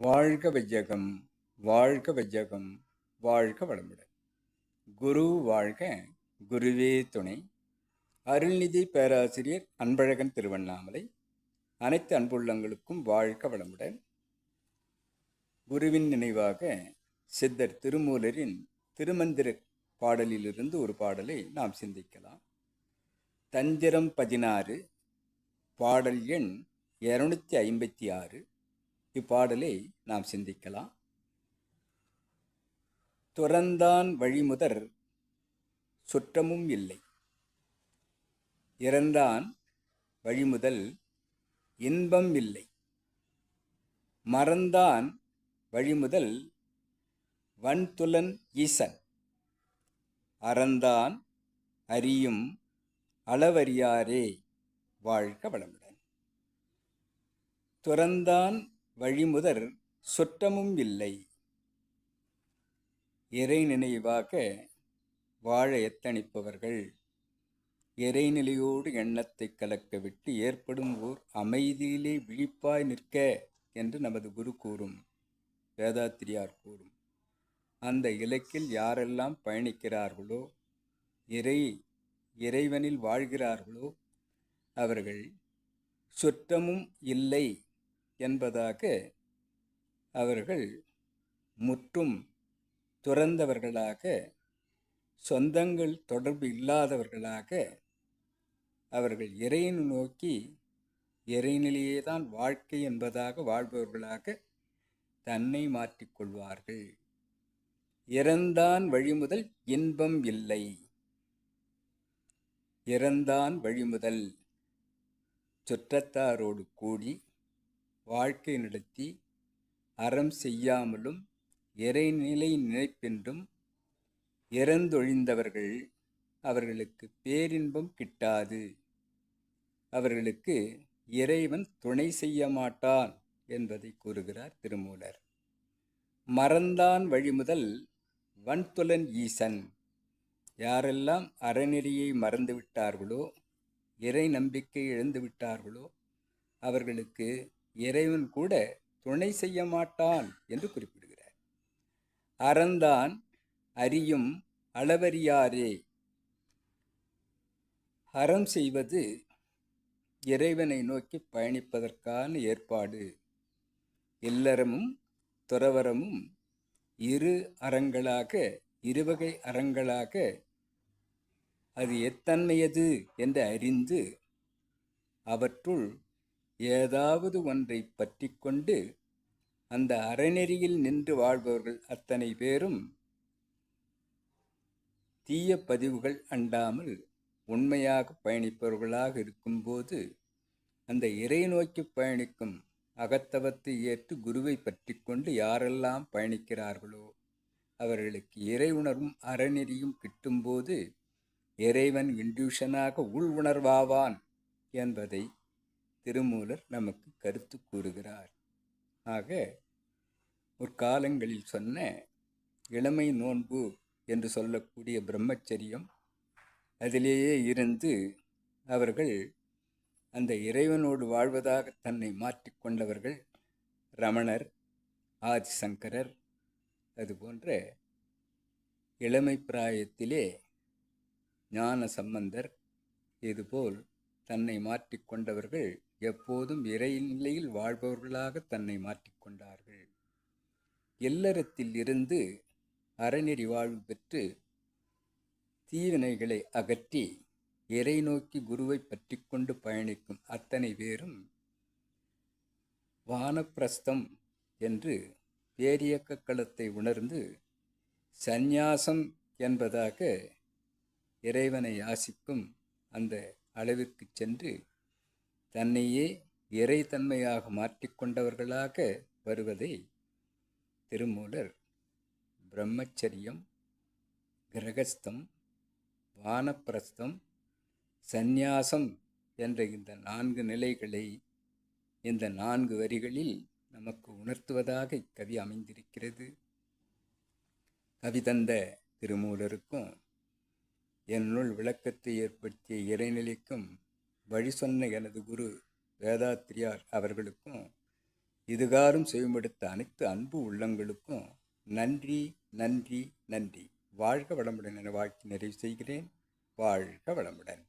வாழ்க வையகம், வாழ்க வையகம், வாழ்க வளமுடன். குரு வாழ்க, குருவே துணை. அருள்நிதி பேராசிரியர் அன்பழகன் திருவண்ணாமலை. அனைத்து அன்புள்ளங்களுக்கும் வாழ்க வளமுடன். குருவின் நினைவாக சித்தர் திருமூலரின் திருமந்திர பாடலிலிருந்து ஒரு பாடலை நாம் சிந்திக்கலாம். தந்திரம் 16, பாடல் எண் 256. இப்பாடலை நாம் சிந்திக்கலாம். துறந்தான் வழிமுதற் சுற்றமும் இல்லை, இறந்தான் வழிமுதல் இன்பம் இல்லை, மறந்தான் வழிமுதல் வன்துலன் ஈசன், அறந்தான் அறியும் அளவறியாரே. வாழ்க வளமுடன். துறந்தான் வழிமுதற் சுற்றமும் இல்லை. இறை நினைவாக வாழ எத்தனிப்பவர்கள் இறைநிலையோடு எண்ணத்தை கலக்கவிட்டு ஏற்படும் ஓர் அமைதியிலே விழிப்பாய் நிற்க என்று நமது குரு கூறும், வேதாத்திரியார் கூறும். அந்த இலக்கில் யாரெல்லாம் பயணிக்கிறார்களோ, இறைவனில் வாழ்கிறார்களோ, அவர்கள் சுற்றமும் இல்லை என்பதாக அவர்கள் முற்றும் துறந்தவர்களாக, சொந்தங்கள் தொடர்பு இல்லாதவர்களாக, அவர்கள் இறைவனை நோக்கி இறைநிலையேதான் வாழ்க்கை என்பதாக வாழ்பவர்களாக தன்னை மாற்றிக்கொள்வார்கள். இறந்தான் வழிமுதல் இன்பம் இல்லை. இறந்தான் வழிமுதல் சுற்றத்தாரோடு கூடி வாழ்க்கை நடத்தி அறம் செய்யாமலும் இறைநிலை நினைப்பென்றும் இறந்தொழிந்தவர்கள் அவர்களுக்கு பேரின்பம் கிட்டாது, அவர்களுக்கு இறைவன் துணை செய்ய மாட்டான் என்பதை கூறுகிறார் திருமூலர். மறந்தான் வழிமுதல் வன்துலன் ஈசன். யாரெல்லாம் அறநெறியை மறந்து விட்டார்களோ, இறை நம்பிக்கை இழந்து விட்டார்களோ, அவர்களுக்கு இறைவன் கூட துணை செய்ய மாட்டான் என்று குறிப்பிடுகிறார். அறந்தான் அறியும் அளவறியாரே. அறம் செய்வது இறைவனை நோக்கி பயணிப்பதற்கான ஏற்பாடு. இல்லறமும் துறவரமும் இரு அறங்களாக, இருவகை அறங்களாக அது எத்தன்மையது என்று அறிந்து அவற்றுள் ஏதாவது ஒன்றை பற்றி கொண்டு அந்த அறநெறியில் நின்று வாழ்பவர்கள் அத்தனை பேரும் தீய பதிவுகள் அண்டாமல் உண்மையாக பயணிப்பவர்களாக இருக்கும்போது, அந்த இறை நோக்கி பயணிக்கும் அகத்தவத்தை ஏற்று குருவை பற்றி கொண்டு யாரெல்லாம் பயணிக்கிறார்களோ அவர்களுக்கு இறை உணர்வும் அறநெறியும் கிட்டும்போது இறைவன் இன்டியூஷனாக உள் உணர்வாவான் என்பதை திருமூலர் நமக்கு கருத்து கூறுகிறார். ஆக முற்காலங்களில் சொன்ன இளமை நோன்பு என்று சொல்லக்கூடிய பிரம்மச்சரியம், அதிலேயே இருந்து அவர்கள் அந்த இறைவனோடு வாழ்வதாக தன்னை மாற்றிக்கொண்டவர்கள் ரமணர், ஆதிசங்கரர், அதுபோன்ற இளமை பிராயத்திலே ஞான சம்பந்தர், இதுபோல் தன்னை மாற்றிக்கொண்டவர்கள் எப்போதும் இறைநிலையில் வாழ்பவர்களாக தன்னை மாற்றிக்கொண்டார்கள். இல்லறத்தில் இருந்து அறநெறி வாழ்வு பெற்று தீவினைகளை அகற்றி இறை நோக்கி குருவை பற்றி கொண்டு பயணிக்கும் அத்தனை பேரும் வானப்பிரஸ்தம் என்று பேரியக்க களத்தை உணர்ந்து சந்நியாசம் என்பதாக இறைவனை யாசிக்கும் அந்த அளவிற்கு சென்று தன்னையே இறைத்தன்மையாக மாற்றிக்கொண்டவர்களாக வருவதை திருமூலர் பிரம்மச்சரியம், கிரகஸ்தம், வானப்பிரஸ்தம், சந்நியாசம் என்ற இந்த 4 நிலைகளை இந்த 4 வரிகளில் நமக்கு உணர்த்துவதாக இக்கவி அமைந்திருக்கிறது. கவி தந்த திருமூலருக்கும் என்னுள் விளக்கத்தை ஏற்படுத்திய இறைநிலைக்கும் வழி சொன்ன எனது குரு வேதாத்திரியார் அவர்களுக்கும் இதுகாரும் செவிமடுத்த அனைத்து அன்பு உள்ளங்களுக்கும் நன்றி, நன்றி, நன்றி. வாழ்க வளமுடன் என வாழ்த்தி நிறைவு செய்கிறேன். வாழ்க வளமுடன்.